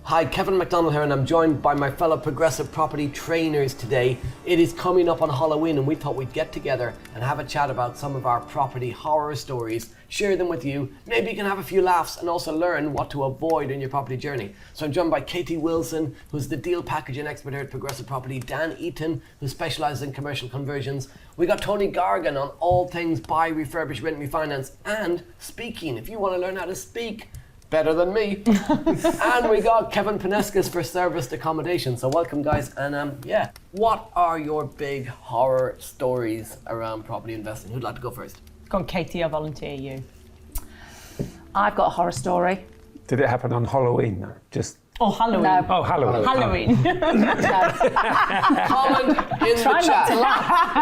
Hi, Kevin McDonnell here, and I'm joined by my fellow progressive property trainers today. It is coming up on Halloween, and we thought we'd get together and have a chat about some of our property horror stories, share them with you. Maybe you can have a few laughs and also learn what to avoid in your property journey. So I'm joined by Katie Wilson, who's the deal packaging expert here at Progressive Property, Dan Eaton, who specialises in commercial conversions. We got Toni Gargan on all things buy, refurbish, rent, refinance, and speaking. If you want to learn how to speak better than me. And we got Kevin Poneskis for Serviced Accommodation. So welcome, guys. And what are your big horror stories around property investing? Who'd like to go first? Go on, Katie, I'll volunteer you. I've got a horror story. Did it happen on Halloween? No, just... Oh, Halloween. No. Oh, Halloween. Halloween. Comment in the chat.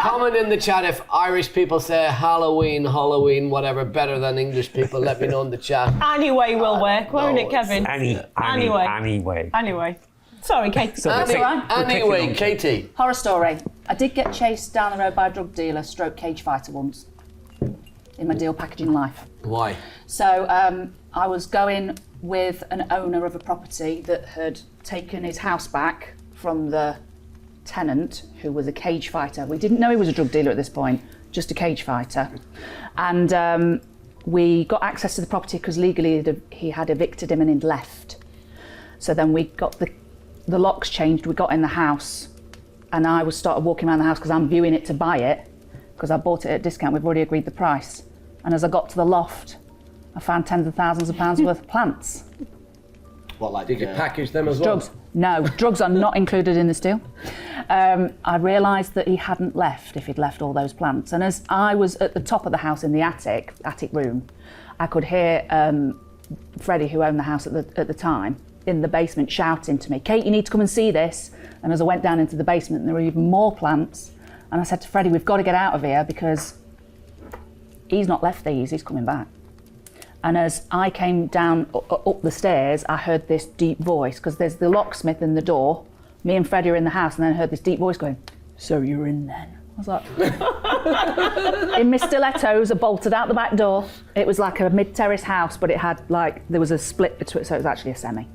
Comment in the chat if Irish people say Halloween, whatever, better than English people. Let me know in the chat. Anyway will work, won't it, Kevin? Anyway. Sorry, Katie. Anyway, Katie. Horror story. I did get chased down the road by a drug dealer stroke cage fighter once in my deal packaging life. Why? So I was going with an owner of a property that had taken his house back from the tenant, who was a cage fighter. We didn't know he was a drug dealer at this point, just a cage fighter. And we got access to the property because legally he had evicted him and he'd left. So then we got the locks changed, we got in the house, and I started walking around the house because I'm viewing it to buy it, because I bought it at a discount, we've already agreed the price. And as I got to the loft, I found tens of thousands of pounds worth of plants. What, like, did you package them as well? Drugs. No, drugs are not included in this deal. I realised that he hadn't left if he'd left all those plants. And as I was at the top of the house in the attic room, I could hear Freddie, who owned the house at the time, in the basement shouting to me, "Kate, you need to come and see this." And as I went down into the basement, there were even more plants. And I said to Freddie, "We've got to get out of here because he's not left these, he's coming back." And as I came down up the stairs, I heard this deep voice, because there's the locksmith in the door, me and Freddie are in the house, and then I heard this deep voice going, "So you're in then?" I was like, in my stilettos, I bolted out the back door. It was like a mid-terrace house, but it had there was a split between, so it was actually a semi.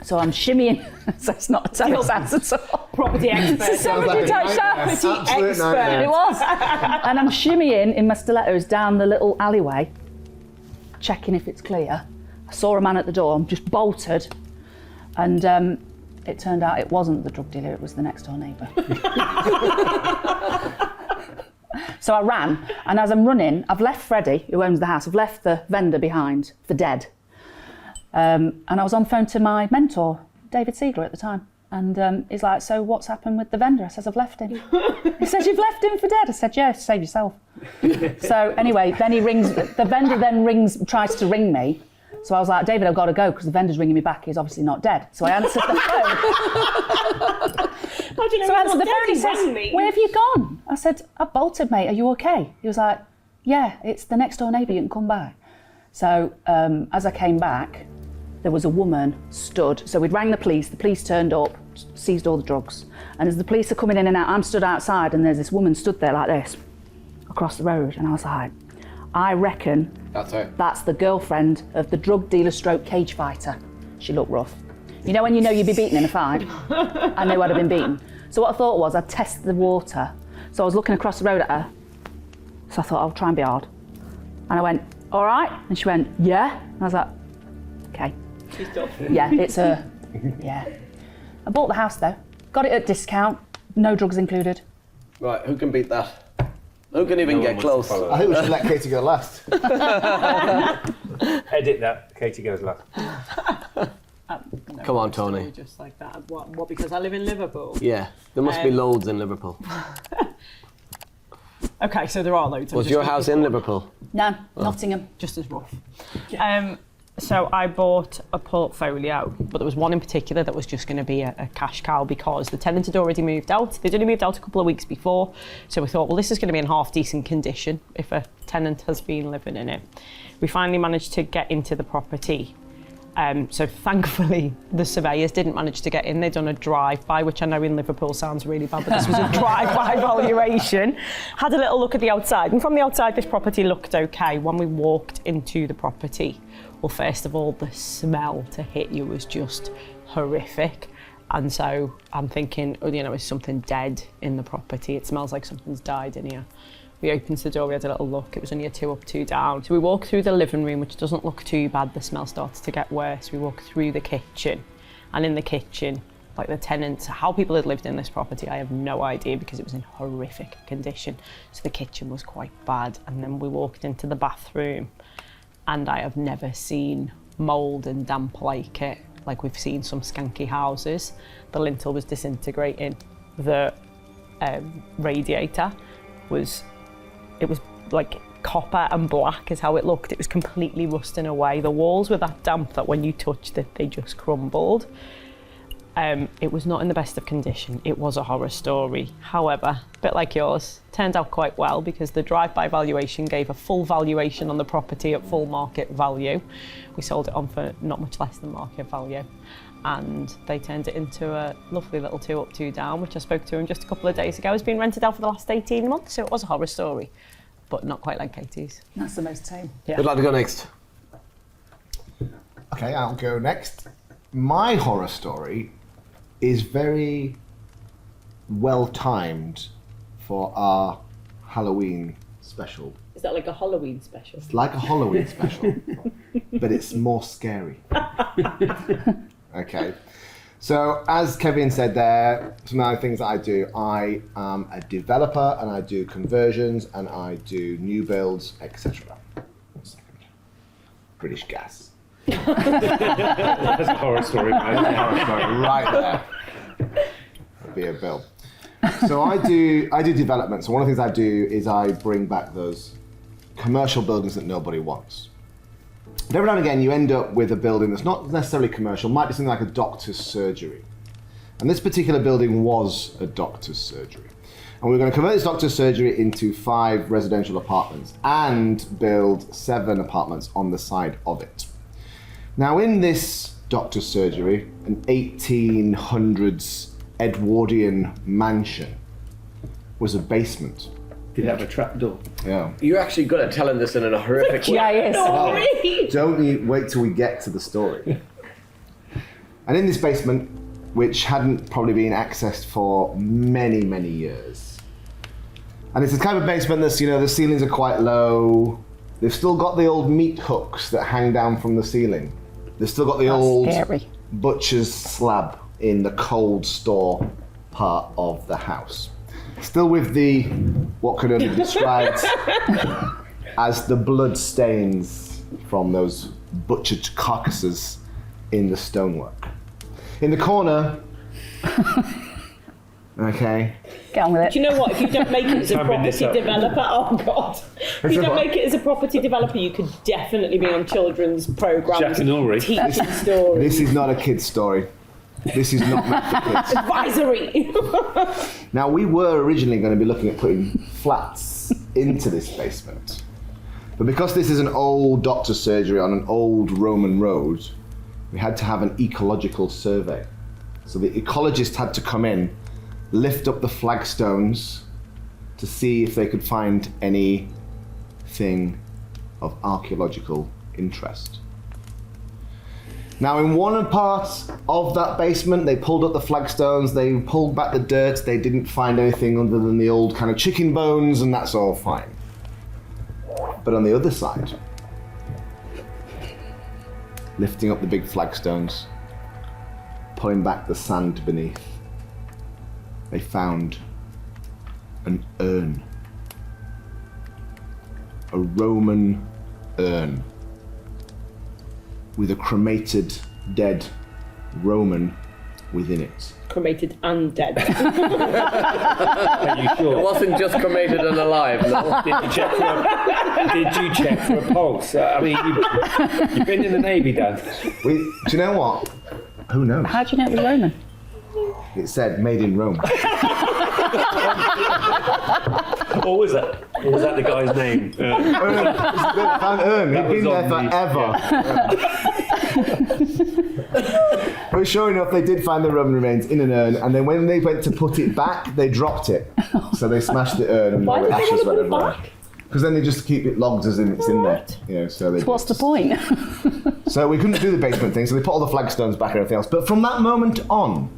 So I'm shimmying, so it's not a terrace house at all. Property expert. It's a semi-detached house. Property expert. It was. And I'm shimmying in my stilettos down the little alleyway, checking if it's clear. I saw a man at the door, I'm just bolted, and it turned out it wasn't the drug dealer, it was the next door neighbour. So I ran, and as I'm running, I've left Freddie, who owns the house, I've left the vendor behind for dead. And I was on the phone to my mentor, David Siegler at the time, and he's like, "So what's happened with the vendor?" I says, "I've left him." He says, "You've left him for dead?" I said, "Yeah, save yourself." So anyway, then the vendor then tries to ring me. So I was like, "David, I've got to go because the vendor's ringing me back. He's obviously not dead." So I answered the phone. So I answered the phone. He says, "Where have you gone?" I said, "I bolted, mate. Are you okay?" He was like, "Yeah, it's the next door neighbour. You can come back." So as I came back, there was a woman stood. So we'd rang the police turned up, seized all the drugs. And as the police are coming in and out, I'm stood outside and there's this woman stood there like this, across the road. And I was like, I reckon that's the girlfriend of the drug dealer stroke cage fighter. She looked rough. You know when you know you'd be beaten in a fight? I knew I'd have been beaten. So what I thought was I'd test the water. So I was looking across the road at her. So I thought I'll try and be hard. And I went, "All right?" And she went, "Yeah." And I was like, "Okay." She's tough. Yeah, it's a, yeah. I bought the house though. Got it at discount, no drugs included. Right, who can beat that? Who can even get close? I think we should let Katie go last. Edit that. Katie goes last. Come on, Tony. Just like that. What? Because I live in Liverpool. Yeah, there must be loads in Liverpool. Okay, so there are loads. Was your house in Liverpool? No, Nottingham. Just as rough. So I bought a portfolio, but there was one in particular that was just going to be a cash cow because the tenant had already moved out. They'd only moved out a couple of weeks before. So we thought, well, this is going to be in half decent condition if a tenant has been living in it. We finally managed to get into the property So thankfully, the surveyors didn't manage to get in. They'd done a drive-by, which I know in Liverpool sounds really bad, but this was a drive-by valuation. Had a little look at the outside, and from the outside, this property looked okay. When we walked into the property, well, first of all, the smell to hit you was just horrific. And so I'm thinking, oh, you know, is something dead in the property? It smells like something's died in here. We opened the door, we had a little look. It was only a 2 up, 2 down. So we walked through the living room, which doesn't look too bad. The smell starts to get worse. We walked through the kitchen, and in the kitchen, like the tenants, how people had lived in this property, I have no idea, because it was in horrific condition. So the kitchen was quite bad. And then we walked into the bathroom, and I have never seen mould and damp like it. Like we've seen some skanky houses. The lintel was disintegrating. The radiator was like copper and black is how it looked. It was completely rusting away. The walls were that damp that when you touched it, they just crumbled. It was not in the best of condition. It was a horror story. However, a bit like yours, turned out quite well, because the drive-by valuation gave a full valuation on the property at full market value. We sold it on for not much less than market value. And they turned it into a lovely little 2 up, 2 down, which I spoke to him just a couple of days ago. It's been rented out for the last 18 months, so it was a horror story, but not quite like Katie's. That's the most tame. Yeah. Who'd like to go next? Okay, I'll go next. My horror story is very well timed for our Halloween special. Is that like a Halloween special? It's like a Halloween special, but it's more scary. Okay. So as Kevin said there, some of the things that I do, I am a developer and I do conversions and I do new builds, etc. 1 second. British Gas. That's a horror story, man. Right there. That'd be a bill. So I do development. So one of the things I do is I bring back those commercial buildings that nobody wants. And every now and again you end up with a building that's not necessarily commercial, might be something like a doctor's surgery. And this particular building was a doctor's surgery. And we were going to convert this doctor's surgery into 5 residential apartments and build 7 apartments on the side of it. Now in this doctor's surgery, an 1800s Edwardian mansion, was a basement. Did it have a trap door? Yeah. You're actually good at telling this in a horrific way. Yes. Don't you wait till we get to the story. And in this basement, which hadn't probably been accessed for many, many years. And it's a kind of basement that's, you know, the ceilings are quite low. They've still got the old meat hooks that hang down from the ceiling. They've still got the old scary. butcher's slab in the cold store part of the house. Still with the, what could only be described as the blood stains from those butchered carcasses in the stonework. In the corner, okay. Get on with it. Do you know what? If you don't make it as a Hamming this property up. developer, oh God. If you don't make it as a property developer, you could definitely be on children's programmes. Jack and Ulrich. Teaching stories. This is not a kid's story. This is not meant for kids. Advisory. Now, we were originally going to be looking at putting flats into this basement. But because this is an old doctor's surgery on an old Roman road, we had to have an ecological survey. So the ecologist had to come in, lift up the flagstones to see if they could find anything of archaeological interest. Now, in one part of that basement, they pulled up the flagstones, they pulled back the dirt, they didn't find anything other than the old kind of chicken bones, and that's all fine. But on the other side, lifting up the big flagstones, pulling back the sand beneath, they found an urn. A Roman urn with a cremated dead Roman within it. Cremated and dead. Are you It sure? wasn't just cremated and alive, no. Did you check for a pulse? I mean, you've been in the Navy, Dan. Do you know what? Who knows? How do you know it was Roman? It said made in Rome. Or was that? Or was that the guy's name? Found urn. He'd been there forever. But sure enough, they did find the Roman remains in an urn, and then when they went to put it back, they dropped it. So they smashed the urn and Why all the did they ashes want to went put it everywhere. back? Because then they just keep it logged as in it's in there. You know, so they What's the point? So we couldn't do the basement thing, so they put all the flagstones back and everything else. But from that moment on,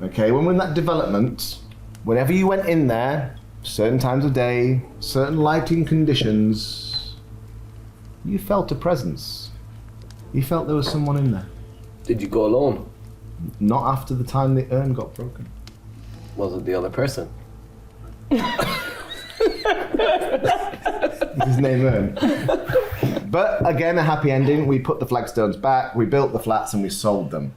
okay, when we're in that development, whenever you went in there, certain times of day, certain lighting conditions, you felt a presence. You felt there was someone in there. Did you go alone? Not after the time the urn got broken. Was it the other person? His name Urn. But again, a happy ending. We put the flagstones back, we built the flats, and we sold them.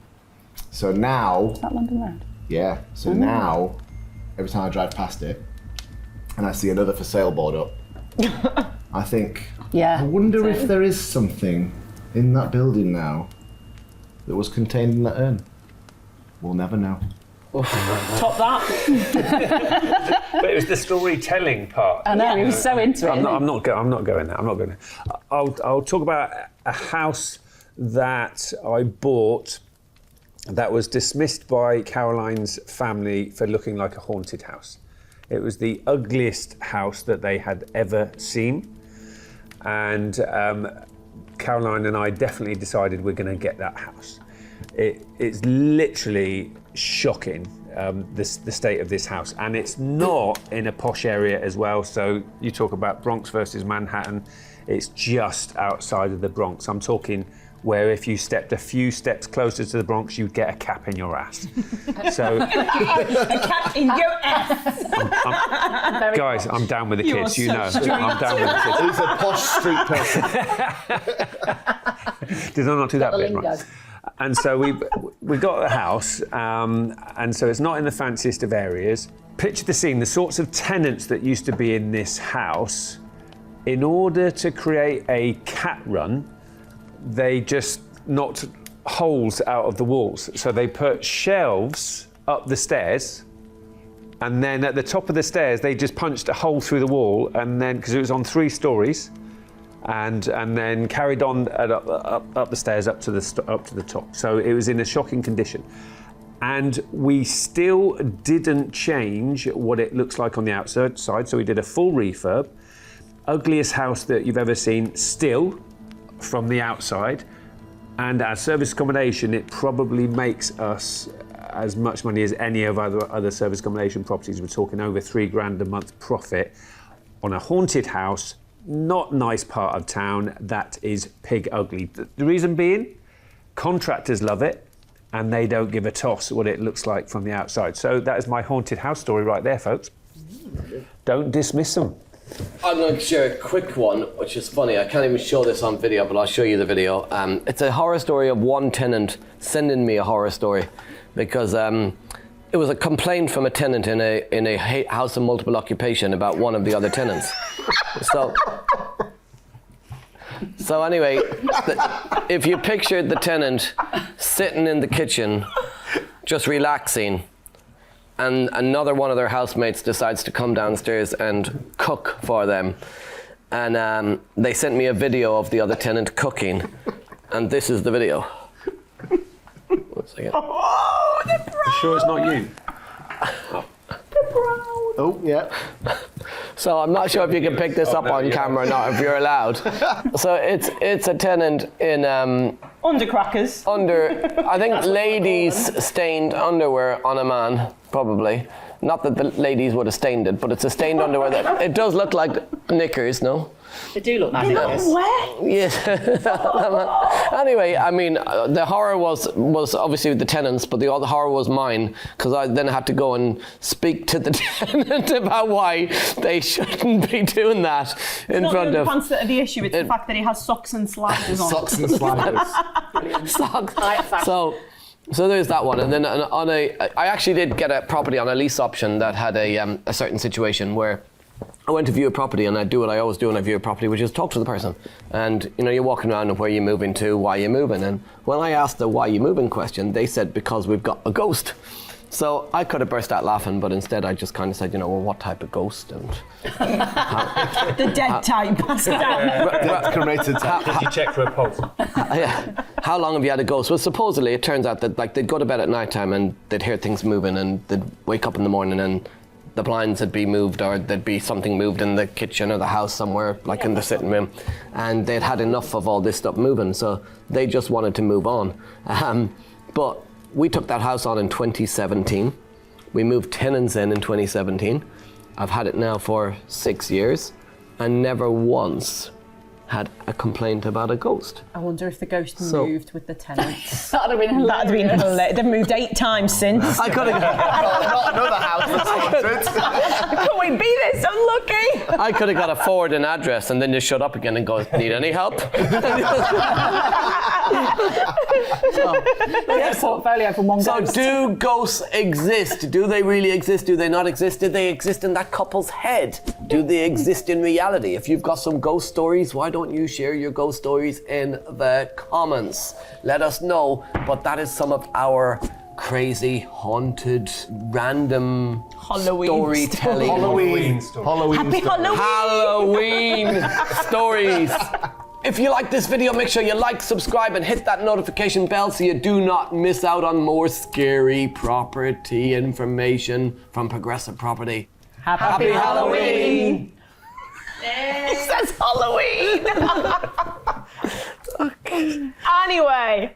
So now, Is that London Road? yeah. So now, every time I drive past it, and I see another for sale board up, I think, Yeah. I wonder if there is something in that building now that was contained in that urn. We'll never know. Top that. But it was the storytelling part. I know, he was so into it. I'm not going there. I'm not going there. I'll talk about a house that I bought that was dismissed by Caroline's family for looking like a haunted house. It was the ugliest house that they had ever seen. And Caroline and I definitely decided we're going to get that house. It's literally shocking, the state of this house. And it's not in a posh area as well. So you talk about Bronx versus Manhattan. It's just outside of the Bronx. I'm talking where if you stepped a few steps closer to the Bronx, you'd get a cap in your ass. So, A cat in your ass. guys, I'm down with the You kids, are you so know. street. I'm down with the kids. He's a posh street person. Did I not do that the bit lingo. right? And so we got the house, and so it's not in the fanciest of areas. Picture the scene, the sorts of tenants that used to be in this house. In order to create a cat run, they just knocked holes out of the walls. So they put shelves up the stairs, and then at the top of the stairs, they just punched a hole through the wall, and then, because it was on 3 stories, and then carried on up the stairs up to the top. So it was in a shocking condition. And we still didn't change what it looks like on the outside, so we did a full refurb. Ugliest house that you've ever seen, still, from the outside. And as service accommodation, it probably makes us as much money as any of other service accommodation properties. We're talking over £3,000 a month profit on a haunted house, not nice part of town, that is pig ugly. The reason being, contractors love it, and they don't give a toss what it looks like from the outside. So that is my haunted house story right there, folks. Don't dismiss them. I'm going to share a quick one, which is funny. I can't even show this on video, but I'll show you the video. It's a horror story of one tenant sending me a horror story because it was a complaint from a tenant in a house of multiple occupation about one of the other tenants. So anyway, if you pictured the tenant sitting in the kitchen, just relaxing, and another one of their housemates decides to come downstairs and cook for them. And they sent me a video of the other tenant cooking, and this is the video. 1 second. Oh, the brown. You sure it's not you? Oh, yeah. So I'm not sure if you can pick this up on camera or not, if you're allowed. So it's a tenant in Undercrackers. I think ladies stained underwear on a man, probably. Not that the ladies would have stained it, but it's a stained underwear that it does look like knickers, no? They do look nice. Where? Yes. Anyway, I mean, the horror was obviously the tenants, but the other horror was mine, because I then had to go and speak to the tenant about why they shouldn't be doing that in front of. It's not the pants that are the issue, it's the fact that he has socks and sliders on. Socks and sliders. Socks. So there's that one, and then I actually did get a property on a lease option that had a certain situation where I went to view a property, and I do what I always do when I view a property, which is talk to the person. And you're walking around and where you're moving to, why you're moving. And when I asked the why you moving question, they said because we've got a ghost. So I could have burst out laughing, but instead I just kind of said, well, what type of ghost? And The dead type. Cremated type. Did you check for a pulse? how long have you had a ghost? Well, supposedly it turns out that like they'd go to bed at night time and they'd hear things moving and they'd wake up in the morning and the blinds would be moved or there'd be something moved in the kitchen or the house somewhere, like in the sitting room. And they'd had enough of all this stuff moving, so they just wanted to move on. But we took that house on in 2017. We moved tenants in 2017. I've had it now for 6 years and never once had a complaint about a ghost. I wonder if the ghost moved with the tenants. That'd have been hilarious. That'd have been hilarious. They've moved 8 times since. I could have. Not another house that's haunted. Can we be this unlucky? I could have got a forwarding address and then just shut up again and go, need any help? Portfolio from one So ghost. do ghosts exist? Do they really exist? Do they not exist? Do they exist in that couple's head? Do they exist in reality? If you've got some ghost stories, why don't you share your ghost stories in the comments? Let us know. But that is some of our crazy, haunted, random Halloween storytelling. Halloween Happy story. Halloween! Halloween stories. If you like this video, make sure you like, subscribe, and hit that notification bell so you do not miss out on more scary property information from Progressive Property. Happy Halloween! It says Halloween! Anyway.